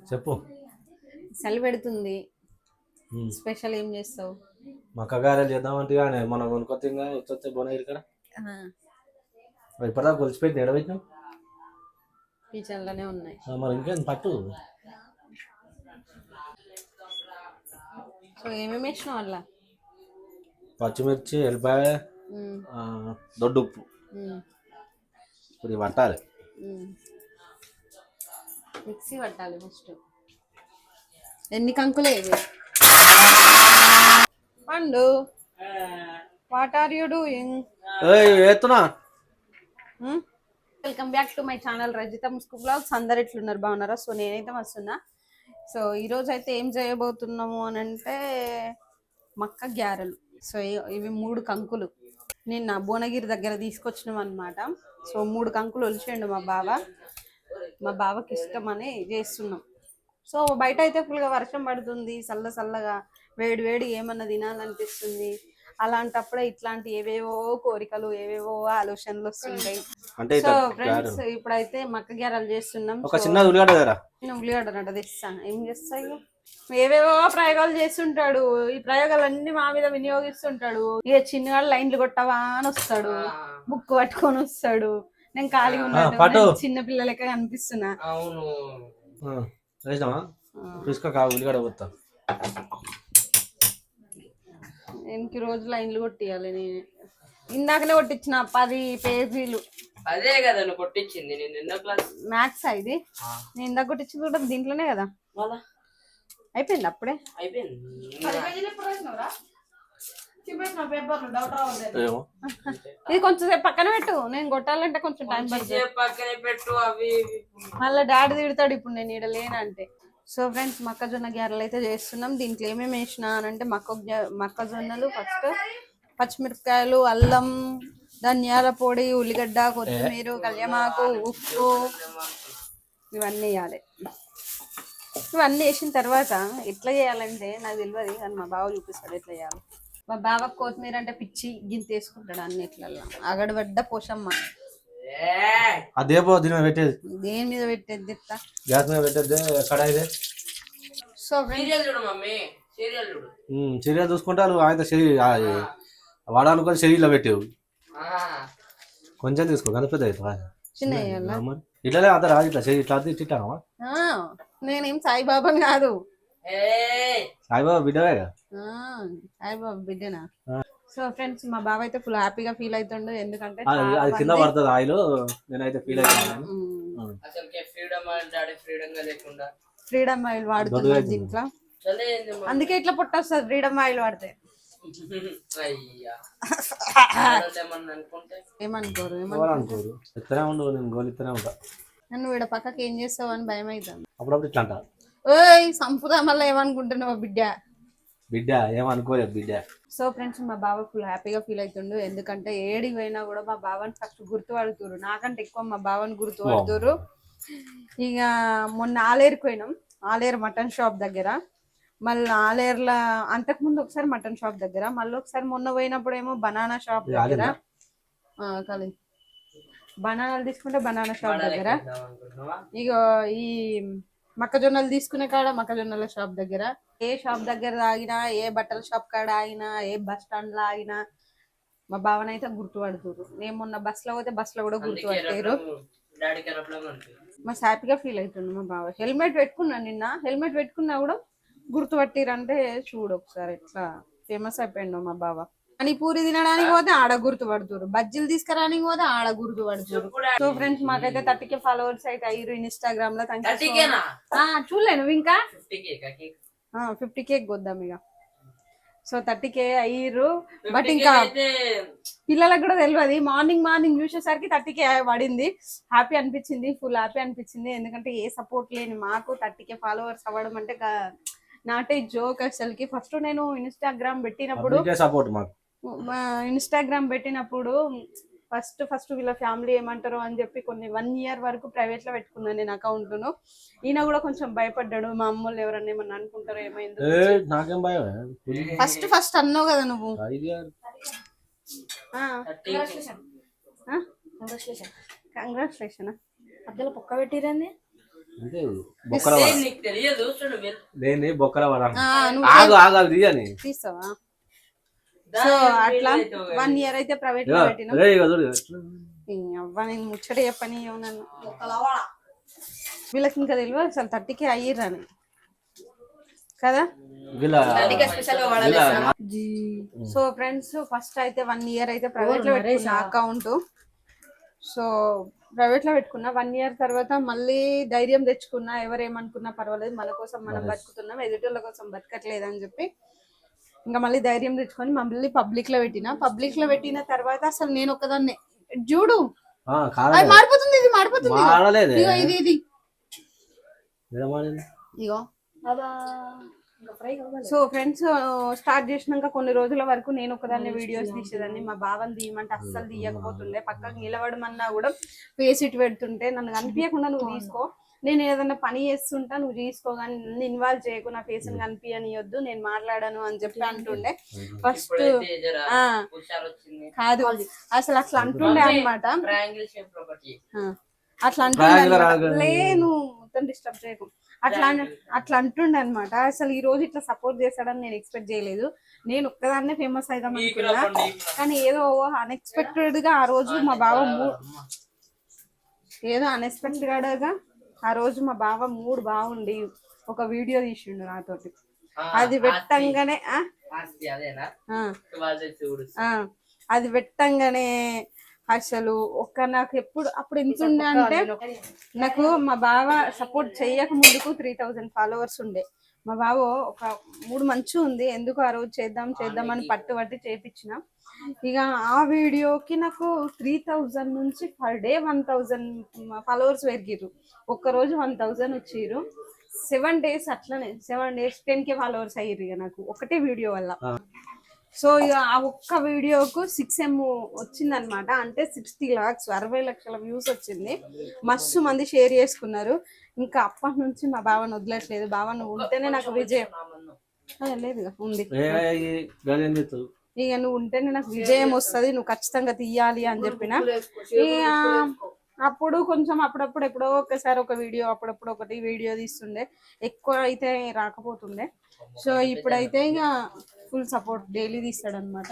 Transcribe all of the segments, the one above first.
చెప్పు. చలి పెడుతుంది. స్పెషల్ ఏం చేస్తావు? మక్కగారెలు చేద్దామంటే కానీ మన కొనుక్కొత్తంగా వచ్చే బోన ఇక్కడ ఇప్పటిదాకా కొలిచిపెట్టి ఎడబెట్టినాం. కిచెన్లోనే ఉన్నాయి. మరి ఇంకేం పట్టు. సో ఏమేమి వేసినావు అలా? పచ్చిమిర్చి, ఎల్లిపాయ, దొడ్డు ఉప్పు. ఇప్పుడు పట్టాలి, మిక్సీ పట్టాలి ఫస్ట్. ఎన్ని కంకులే ఇవి? పండు, వాట్ ఆర్ యూ డూయింగ్? ఏతున్నా. Welcome back to my channel Rajitha Musku vlogs. అందరు ఎట్లున్నారు, బాగున్నారా? సో నేనైతే వస్తున్నా. సో ఈరోజు అయితే ఏం చేయబోతున్నాము అని అంటే మక్క గ్యారెలు. సో ఇవి 3 కంకులు నిన్న భువనగిరి దగ్గర తీసుకొచ్చినాం అనమాట. సో 3 కంకులు ఒలిచేయండు మా బావకి ఇష్టం అని చేస్తున్నాం. సో బయట అయితే ఫుల్గా వర్షం పడుతుంది, చల్లగా వేడి వేడి ఏమన్నా తినాలనిపిస్తుంది. అలాంటప్పుడే ఇట్లాంటి ఏవేవో కోరికలు, ఏవేవో ఆలోచనలు వస్తుంటాయి. సో ఫ్రెండ్స్ ఇప్పుడైతే మక్క గ్యారెలు చేస్తున్నాం. ఉల్లిగడ్డ తెస్తాను. ఏం చేస్తాయి, ఏవేవో ప్రయోగాలు చేస్తుంటాడు. ఈ ప్రయోగాలన్నీ మా మీద వినియోగిస్తుంటాడు. ఇక చిన్నవాళ్ళు లైన్లు కొట్టవా అని వస్తాడు, బుక్ పట్టుకొని వస్తాడు. నేను ఖాళీగా ఉన్నాడు, చిన్న పిల్లలకే కనిపిస్తున్నా. ఎన్ని రోజులు లైన్లు కొట్టియాలి. నేను ఇందాకనే కొట్టించిన 10 పేజీలు. అదే కదా నువ్వు కొట్టించింది. నేను ఎన్నో క్లాస్ మ్యాథ్స్ ఇది. నేను ఇందాక కొట్టించింది కూడా దీంట్లోనే కదా. అయిపోయింది అప్పుడే. అయిపోయింది. ఇది కొంచెం సేపు పక్కన పెట్టు, నేను కొట్టాలంటే కొంచెం టైం పడుతుంది. పక్కనే పెట్టు. అవి మళ్ళీ డాడీ తిడతాడు ఇప్పుడు నేను ఈడ లేనంటే. సో ఫ్రెండ్స్ మొక్కజొన్న గ్యారెలు అయితే చేస్తున్నాం. దీంట్లో ఏమేమి వేసినా అని అంటే మొక్కజొన్నలు ఫస్ట్, పచ్చిమిరపకాయలు, అల్లం, ధనియాల పొడి, ఉల్లిగడ్డ, కొత్తిమీర, కళ్యామాకు, ఉప్పు ఇవన్నీ వేయాలి. ఇవన్నీ వేసిన తర్వాత ఎట్లా చేయాలంటే నాకు తెలియదు, కానీ మా బావ చూపిస్తాడు ఎట్లా చేయాలి. మా బావ కొత్తిమీర అంటే పిచ్చి, గింత వేసుకుంటాడు అన్నిట్లలో. అగడబడ్డ పోషమ్మ. అదే పెట్టేది దేని మీద పెట్టేది, గ్యాస్ మీద పెట్టేది కడాయి. సో సీరియల్ చూసుకుంటారు. ఆయన వాడాలనుకొని శరీరంలో పెట్టేవు. కొంచెం తీసుకో, అంత పెద్ద చిన్న ఇట్లనే అంత రాదు. ఇట్లా ఇట్లా తిట్టావా? నేనేం సాయిబాబాని కాదు. సాయిబాబా బిడ్డవేగా. సాయిబాబా బిడ్డనా? సో ఫ్రెండ్స్ మా బావ అయితే ఫుల్ హ్యాపీగా ఫీల్ అవుతుండు. ఎందుకంటే అది కింద పడుతుంది ఆయిల్. నేనైతే ఫీల్ అవుతాను. ఫ్రీడమ్ ఆయిల్ వాడుతున్నాడు దీంట్లో, అందుకే ఇట్లా పుట్టొస్తుంది ఫ్రీడమ్ ఆయిల్ వాడితే. ఏమనుకోరు నన్ను వీడ పక్కకి ఏం చేస్తావు అని భయం అవుతుంది అప్పుడప్పుడు. ఇట్లా అంట ఓయ్ సంపుదా మళ్ళీ ఏమనుకుంటున్నావు బిడ్డ ఏమనుకోలేదు బిడ్డ. సో ఫ్రెండ్స్ మా బావ ఫుల్ హ్యాపీగా ఫీల్ అవుతుండు. ఎందుకంటే ఏడికి పోయినా కూడా మా బావని ఫస్ట్ గుర్తుపడుతురు, నాకంటే ఎక్కువ మా బావని గుర్తుపడుతురు. ఇక మొన్న ఆలేరుకి పోయినాం, ఆలేరు మటన్ షాప్ దగ్గర. మళ్ళీ ఆలేరులో అంతకుముందు ఒకసారి మటన్ షాప్ దగ్గర, మళ్ళీ ఒకసారి మొన్న పోయినప్పుడు ఏమో బనానా షాప్ దగ్గర. బనానాలు తీసుకుంటే బనానా షాప్ దగ్గర. ఇక ఈ మొక్కజొన్నలు తీసుకునే కాడ మొక్కజొన్నల షాప్ దగ్గర. ఏ షాప్ దగ్గర ఆగినా, ఏ బట్టల షాప్ కాడ ఆగినా, ఏ బస్ స్టాండ్ లో ఆగినా మా బావనైతే గుర్తుపడుతురు. నేను మొన్న బస్ లో పోతే బస్ లో కూడా గుర్తుపట్టారు. మా హ్యాపీగా ఫీల్ అవుతుంది మా బావ. హెల్మెట్ పెట్టుకున్నా, నిన్న హెల్మెట్ పెట్టుకున్నా కూడా గుర్తుపట్టిరంటే చూడు ఒకసారి ఎట్లా ఫేమస్ అయిపోయిండు మా బావ. అని పూరి తినడానికి పోతే ఆడ గుర్తుపడుతురు, బజ్జీలు తీసుకురానికి పోతే ఆడ గుర్తుపడుతురు. సో ఫ్రెండ్స్ మాకైతే 30K ఫాలోవర్స్ అయితే అయ్యారు ఇన్స్టాగ్రామ్ లో. చూడలే నువ్వు ఇంకా 50K కొద్దాం ఇక. సో 30K అయ్యారు. బట్ ఇంకా పిల్లలకు కూడా తెలియదు. మార్నింగ్ చూసేసరికి 30K పడింది. హ్యాపీ అనిపించింది, ఫుల్ హ్యాపీ అనిపించింది. ఎందుకంటే ఏ సపోర్ట్ లేని మాకు 30K ఫాలోవర్స్ అవ్వడం అంటే నాటే జోక్ అసలుకి. ఫస్ట్ నేను ఇన్స్టాగ్రామ్ పెట్టినప్పుడు ఫస్ట్ వీళ్ళ ఫ్యామిలీ ఏమంటారో అని చెప్పి 1 year వరకు ప్రైవేట్ లో పెట్టుకున్నాను నేను అకౌంట్ ను. ఈయన కూడా కొంచెం భయపడ్డాడు, మా అమ్మోళ్ళు ఎవరన్నా ఏమన్నా అనుకుంటారో ఏమైంది. ఫస్ట్ అన్నావు కదా నువ్వు. కంగ్రాచులేషన్. అద్దెలో పొక్క పెట్టిరండి. అంటే బొక్కల ఏం నీకు తెలియదు చూడు దేన్ని బొక్కల వడ నువ్వు ఆగు ఆగు అది తీయని తీస్తావా? సో అట్లా 1 year అయితే ప్రైవేట్ లో పెట్టినా. ఇక చూడు అవ్వ నేను ముచ్చట చెప్పని నన్ను వీళ్ళకి ఇంకా తెలియదు అసలు 30K అయ్యిర్రని కదా. సో ఫ్రెండ్స్ ఫస్ట్ అయితే 1 year అయితే ప్రైవేట్ లో పెట్టుకున్నా అకౌంట్. సో ప్రైవేట్ లో పెట్టుకున్నా 1 year తర్వాత మళ్ళీ ధైర్యం తెచ్చుకున్నా, ఎవరేమనుకున్నా పర్వాలేదు, మన కోసం మనం బతుకుతున్నాం, ఎదుటోళ్ళ కోసం బతకట్లేదు అని చెప్పి ఇంకా మళ్ళీ ధైర్యం తెచ్చుకొని మళ్ళీ పబ్లిక్ లో పెట్టిన తర్వాత అసలు నేను ఒక్కదాన్నే చూడు అది మారిపోతుంది, ఇది మారిపోతుంది, ఇగో ఇది ఇగో. సో ఫ్రెండ్స్ స్టార్ట్ చేసినాక కొన్ని రోజుల వరకు నేను ఒకదాన్ని వీడియోస్ తీసేదాన్ని. మా బావని తీయమంటే అస్సలు తీయకపోతుండే, పక్కకు నిలబడమన్నా కూడా ఫేస్ ఇటు పెడుతుంటే నన్ను కనిపించకుండా నువ్వు తీసుకో, నేను ఏదైనా పని చేస్తుంటా నువ్వు తీసుకో, కానీ నన్ను ఇన్వాల్వ్ చేయకు, నా ఫేస్ కనిపించనియొద్దు, నేను మాట్లాడాను అని చెప్పి అంటుండే. ఫస్ట్ కాదు అసలు అట్లా అంటుండే అనమాట, అట్లా అంటుండే లేను మొత్తం డిస్టర్బ్ చేయకు, అట్లా అంటుండే అనమాట. అసలు ఈ రోజు ఇట్లా సపోర్ట్ చేస్తాడని నేను ఎక్స్పెక్ట్ చేయలేదు. నేను ఒక్కదాన్నే ఫేమస్ అయిదాం అనుకున్నా, కానీ ఏదో అన్ఎక్స్పెక్టెడ్ గా ఆ రోజు మా బావ మూడ్ బాగుండి ఒక వీడియో తీసిండు నాతోటి. అది పెట్టంగానే అసలు నాకు ఎప్పుడు అప్పుడు ఎంత ఉండే అంటే, నాకు మా బావ సపోర్ట్ చేయక ముందుకు 3000 ఫాలోవర్స్ ఉండే. మా బావ ఒక 3 మంచి ఉంది, ఎందుకు ఆ రోజు చేద్దామని పట్టుబట్టి చేపించిన. ఇక ఆ వీడియోకి నాకు 3000 నుంచి పర్ డే 1000 ఫాలోవర్స్ పెరిగిరు. ఒక్కరోజు 1000 వచ్చిర్రు. 7 days అట్లనే 7 days 10K ఫాలోవర్స్ అయ్యారు ఇక నాకు ఒకటే వీడియో వల్ల. సో ఇక ఆ ఒక్క వీడియోకు 6M వచ్చిందనమాట, అంటే 60 lakhs 60 లక్షల వ్యూస్ వచ్చింది. మస్తు మంది షేర్ చేసుకున్నారు. ఇంకా అప్పటి నుంచి మా బావను వదలట్లేదు. బావ నువ్వు ఉంటేనే నాకు విజయం లేదు ఉంది, ఇక నువ్వు ఉంటేనే నాకు విజయం వస్తుంది, నువ్వు ఖచ్చితంగా తీయాలి అని చెప్పిన. ఇక అప్పుడు కొంచెం అప్పుడప్పుడు ఎప్పుడో ఒకసారి ఒక వీడియో, అప్పుడప్పుడు ఒకటి వీడియో తీస్తుండే, ఎక్కువ అయితే రాకపోతుండే. సో ఇప్పుడైతే ఇక ఫుల్ సపోర్ట్ డైలీ తీస్తాడు అనమాట.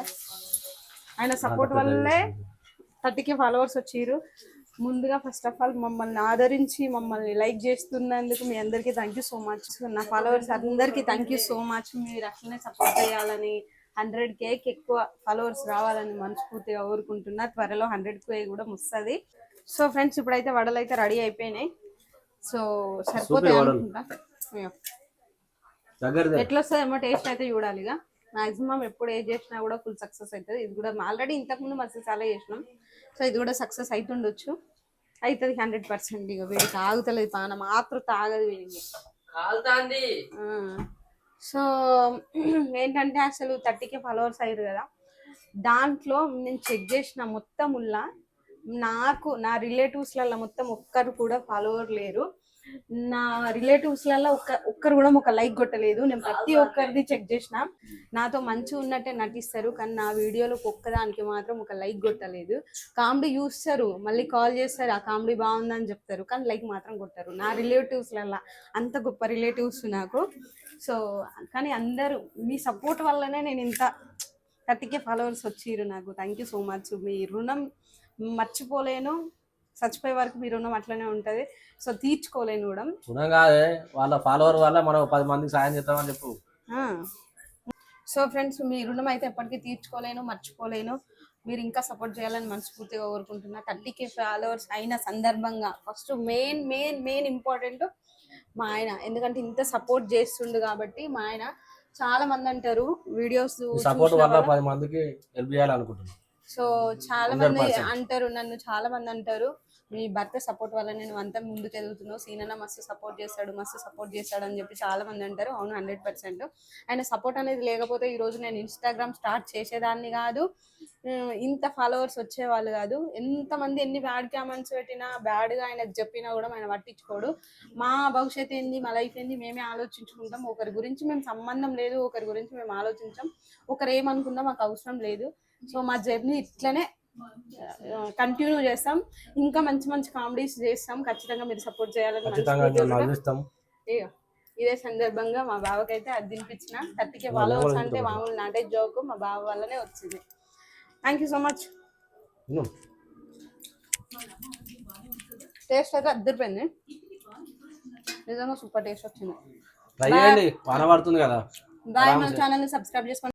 ఆయన సపోర్ట్ వల్లే 30K ఫాలోవర్స్ వచ్చిర్రు. ముందుగా ఫస్ట్ ఆఫ్ ఆల్ మమ్మల్ని ఆదరించి మమ్మల్ని లైక్ చేస్తున్నందుకు మీ అందరికీ థ్యాంక్ యూ సో మచ్. నా ఫాలోవర్స్ అందరికీ థ్యాంక్ యూ సో మచ్. మీరు అట్లనే సపోర్ట్ చేయాలని, 100Kకి ఎక్కువ ఫాలోవర్స్ రావాలని మనస్ఫూర్తిగా కోరుకుంటున్నా. త్వరలో 100K కూడా వస్తుంది. సో ఫ్రెండ్స్ ఇప్పుడైతే వడలు అయితే రెడీ అయిపోయినాయి. సో సరిపోతాయి అనుకుంటా. ఎట్లా వస్తుందేమో టేస్ట్ అయితే చూడాలి. ఇక మాక్సిమం ఎప్పుడు ఏది చేసినా కూడా ఫుల్ సక్సెస్ అవుతుంది. ఇది కూడా ఆల్రెడీ ఇంతకుముందు మస్తు చాలా చేసినాం. సో ఇది కూడా సక్సెస్ అవుతుండొచ్చు, అవుతుంది 100%. ఇక వీడికి ఆగుతలేదు, పానం ఆతృత ఆగదు వీడికి. సో ఏంటంటే అసలు 30K ఫాలోవర్స్ అయ్యారు కదా, దాంట్లో నేను చెక్ చేసిన మొత్తం నా రిలేటివ్స్లలో మొత్తం ఒక్కరు కూడా ఫాలోవర్ లేరు. నా రిలేటివ్స్లలో ఒక్కరు కూడా ఒక లైక్ కొట్టలేదు. నేను ప్రతి ఒక్కరిది చెక్ చేసిన, నాతో మంచిగా ఉన్నట్టే నటిస్తారు, కానీ నా వీడియోలో ఒక్కదానికి మాత్రం ఒక లైక్ కొట్టలేదు. కామెడీ చూస్తారు, మళ్ళీ కాల్ చేస్తారు, ఆ కామెడీ బాగుందని చెప్తారు, కానీ లైక్ మాత్రం కొట్టారు. నా రిలేటివ్స్లలో అంత గొప్ప రిలేటివ్స్ నాకు. సో కానీ అందరూ మీ సపోర్ట్ వల్లనే నేను ఇంత 30K ఫాలోవర్స్ వచ్చిర్రు నాకు. Thank you so much. మీ రుణం మర్చిపోలేను, చచ్చిపోయే వరకు మీ రుణం అట్లనే ఉంటది. సో తీర్చుకోలేను కూడా. కాదే వాళ్ళ ఫాలోవర్ వల్ల మనం 10 మందికి సాయం చేద్దామని చెప్పు. సో ఫ్రెండ్స్ మీ రుణం అయితే ఎప్పటికీ తీర్చుకోలేను, మర్చిపోలేను. మీరు ఇంకా సపోర్ట్ చేయాలని మనస్ఫూర్తిగా కోరుకుంటున్నా. 30K ఫాలోవర్స్ అయిన సందర్భంగా ఫస్ట్ మెయిన్ ఇంపార్టెంట్ మా ఆయన, ఎందుకంటే ఇంత సపోర్ట్ చేస్తుండు కాబట్టి. మా ఆయన చాలా మంది అంటారు వీడియోస్ సపోర్ట్ వల్ల 10 మందికి హెల్ప్ చేయాలనుకుంటున్నాను. సో చాలా మంది అంటారు, నన్ను చాలా మంది అంటారు మీ భర్త సపోర్ట్ వల్ల నేను అంతా ముందుకు ఎదుగుతున్నావు, సీనన్న మస్తు సపోర్ట్ చేస్తాడు అని చెప్పి చాలా మంది అంటారు. అవును 100%. ఆయన సపోర్ట్ అనేది లేకపోతే ఈరోజు నేను ఇన్స్టాగ్రామ్ స్టార్ట్ చేసేదాన్ని కాదు, ఇంత ఫాలోవర్స్ వచ్చేవాళ్ళు కాదు. ఎంతమంది ఎన్ని బ్యాడ్ కామెంట్స్ పెట్టినా, బ్యాడ్గా ఆయనకు చెప్పినా కూడా ఆయన పట్టించుకోడు. మా భవిష్యత్తు ఏంది, మా లైఫ్ ఏంది మేమే ఆలోచించుకుంటాం. ఒకరి గురించి మేము సంబంధం లేదు, ఒకరి గురించి మేము ఆలోచించాం, ఒకరు ఏమనుకుందాం మాకు అవసరం లేదు. సో మా జర్నీ ఇట్లనే కంటిన్యూ చేస్తాం. ఇంకా మంచి మంచి కామెడీస్ చేస్తాం. ఖచ్చితంగా మీరు సపోర్ట్ చేయాలని ఖచ్చితంగా మనస్ఫూర్తిగా నవ్విస్తాం. ఇగో ఇదే సందర్భంగా మా బావకైతే అది తినిపించిన 30K ఫాలోవర్స్ అంటే మామూలు నాటే జోక్ మా బావ వల్లనే వచ్చింది. Thank you so much. Taste అయితే అద్దరిపోయింది, నిజంగా సూపర్ టేస్ట్ వచ్చింది. ట్రై చేయండి, వాన పడుతుంది కదా. బాయ్. మన ఛానల్ని సబ్స్క్రైబ్ చేసుకోండి.